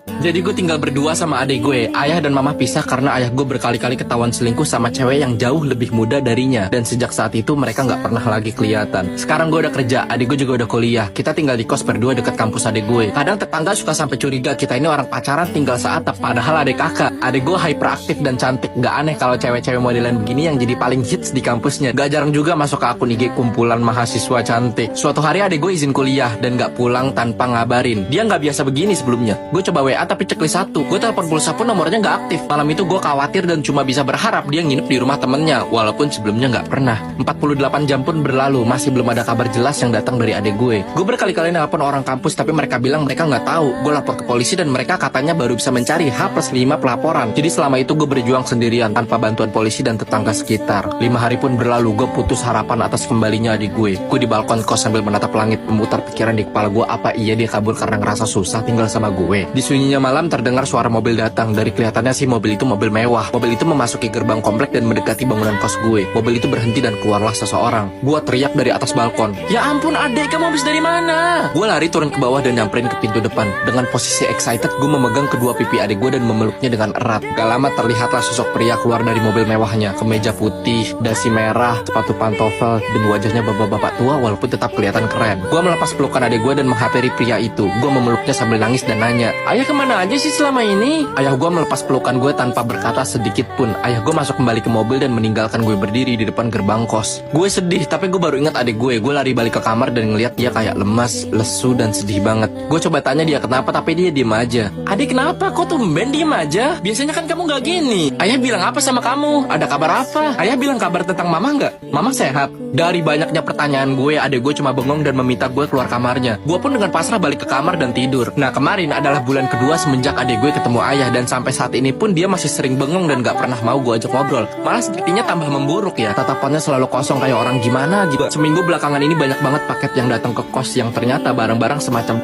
Jadi gue tinggal berdua sama adik gue. Ayah dan mama pisah karena ayah gue berkali-kali ketahuan selingkuh sama cewek yang jauh lebih muda darinya. Dan sejak saat itu mereka nggak pernah lagi kelihatan. Sekarang gue udah kerja, adik gue juga udah kuliah. Kita tinggal di kos berdua dekat kampus adik gue. Kadang tetangga suka sampai curiga kita ini orang pacaran tinggal seatap, padahal adik kakak. Adik gue hyperaktif dan cantik. Gak aneh kalau cewek-cewek modelan begini yang jadi paling hits di kampusnya. Gak jarang juga masuk ke akun IG kumpulan mahasiswa cantik. Suatu hari adik gue izin kuliah dan gak pulang tanpa ngabarin. Dia gak biasa begini sebelumnya. Gue coba WA tapi checklist satu. Gue telepon pulsa pun nomornya gak aktif. Malam itu gue khawatir dan cuma bisa berharap dia nginep di rumah temennya, walaupun sebelumnya gak pernah. 48 jam pun berlalu, masih belum ada kabar jelas yang datang dari adik gue. Gue berkali-kali nelpon orang kampus tapi mereka bilang mereka gak tahu. Gue lapor ke polisi dan mereka katanya baru bisa mencari H+5 pelaporan. Jadi selama itu gue berjuang sendirian tanpa bantuan polisi dan tetangga sekitar. 5 hari pun berlalu, gue putus harapan atas kembalinya adik gue. Gue di balkon kos sambil menatap langit, memutar pikiran di kepala gue, apa iya dia kabur karena ngerasa susah tinggal sama gue. Di sunyinya malam terdengar suara mobil datang. Dari kelihatannya sih mobil itu mobil mewah. Mobil itu memasuki gerbang komplek dan mendekati bangunan kos gue. Mobil itu berhenti dan keluarlah seseorang. Gue teriak dari atas balkon, "Ya ampun adek, kamu habis dari mana?" Gue lari turun ke bawah dan nyamperin ke pintu depan. Dengan posisi excited, gue memegang kedua pipi adik gue dan memeluknya dengan erat. Gak lama terlihatlah sosok pria keluar dari mobil mewahnya. Kemeja putih, dasi merah, sepatu pantofel, dan wajahnya bapak-bapak tua walaupun tetap kelihatan keren. Gue melepas pelukan adik gue dan menghampiri pria itu. Gue memeluknya sambil nangis dan nanya, "Ayah kemana aja sih selama ini?" Ayah gue melepas pelukan gue tanpa berkata sedikit pun. Ayah gue masuk kembali ke mobil dan meninggalkan gue berdiri di depan gerbang kos. Gue sedih, tapi gue baru ingat adik gue. Gue lari balik ke kamar dan ngeliat dia kayak lemas, lesu, dan sedih banget. Gue coba tanya dia kenapa, tapi dia diem aja. "Adik kenapa? Kok tumben diem aja? Biasanya kan kamu gak gini." "Ayah bilang apa sama kamu? Ada kabar apa?" "Ayah bilang kabar tentang mama nggak? Mama sehat." Dari banyaknya pertanyaan gue, adik gue cuma bengong dan meminta gue keluar kamarnya. Gue pun dengan pasrah balik ke kamar dan tidur. Nah, kemarin adalah bulan kedua semenjak adik gue ketemu ayah, dan sampai saat ini pun dia masih sering bengong dan gak pernah mau gue ajak ngobrol. Malah sepertinya tambah memburuk ya. Tatapannya selalu kosong kayak orang gimana gitu. Seminggu belakangan ini banyak banget paket yang datang ke kos yang ternyata barang-barang semacam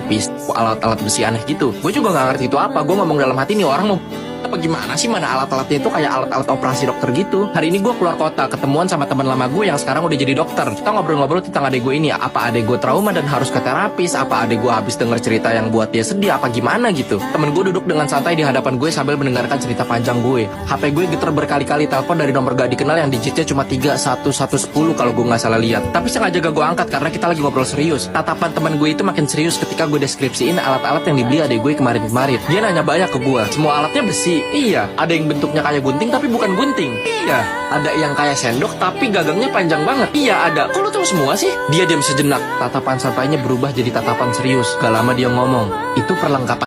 pis, alat-alat besi aneh gitu. Gue juga gak ngerti itu apa. Gue ngomong dalam hati nih, orang mau apa gimana sih, mana alat-alatnya itu kayak alat-alat operasi dokter gitu. Hari ini gue keluar kota, ketemuan sama teman lama gue yang sekarang udah jadi dokter. Kita ngobrol-ngobrol tentang adek gue ini. Apa adek gue trauma dan harus ke terapis? Apa adek gue habis denger cerita yang buat dia sedih? Apa gimana gitu? Temen gue duduk dengan santai di hadapan gue sambil mendengarkan cerita panjang gue. HP gue getar berkali-kali, telepon dari nomor gak dikenal yang digitnya cuma 31110 kalau gue gak salah lihat. Tapi sengaja gak gue angkat karena kita lagi ngobrol serius. Tatapan temen gue itu makin serius ketika gue deskripsiin alat-alat yang dibeli adek gue kemarin-kemarin. Dia nanya banyak ke gue. Semua alatnya besi. Iya, ada yang bentuknya kayak gunting tapi bukan gunting. Iya, ada yang kayak sendok tapi gagangnya panjang banget. Iya ada. Kok lo tahu semua sih? Dia diam sejenak. Tatapan santainya berubah jadi tatapan serius. Gak lama dia ngomong, "Itu perlengkapan